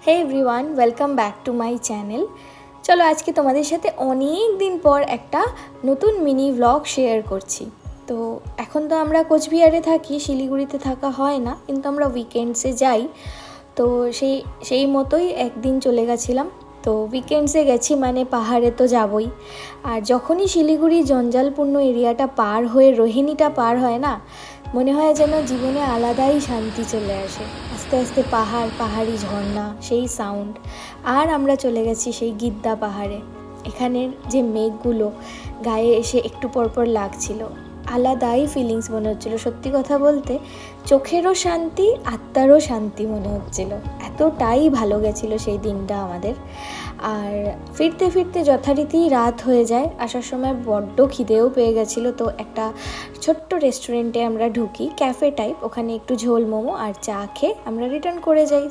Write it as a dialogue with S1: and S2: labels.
S1: Hey everyone, welcome back to my channel. চলো আজকে তোমাদের সাথে অনেক দিন পর একটা নতুন মিনি ভ্লগ শেয়ার করছি। তো এখন তো আমরা কোচবিহারে থাকি, শিলিগুড়িতে থাকা হয় না, কিন্তু আমরা উইকেন্ডসে যাই। তো সেই মতোই একদিন চলে গেছিলাম। তো উইকেন্ডসে গেছি মানে পাহাড়ে তো যাবই। আর যখনই শিলিগুড়ি জঞ্জালপূর্ণ এরিয়াটা পার হয়ে রোহিণীটা পার হয় না, মনে হয় যেন জীবনে আলাদাই শান্তি চলে আসে। আস্তে আস্তে পাহাড়, পাহাড়ি ঝর্ণা, সেই সাউন্ড। আর আমরা চলে গেছি সেই গিদ্দা পাহাড়ে। এখানের যে মেঘগুলো গায়ে এসে একটু পরপর লাগছিল, আলাদাই ফিলিংস মনে হচ্ছিলো। সত্যি কথা বলতে চোখেরও শান্তি, আত্মারও শান্তি মনে হচ্ছিল। এতটাই ভালো গেছিলো সেই দিনটা আমাদের। আর ফিরতে ফিরতে যথারীতি রাত হয়ে যায়। আসার সময় বড্ড খিদেও পেয়ে গেছিলো। তো একটা ছোট্ট রেস্টুরেন্টে আমরা ঢুকি, ক্যাফে টাইপ। ওখানে একটু ঝোল মোমো আর চা খেয়ে আমরা রিটার্ন করে যাই।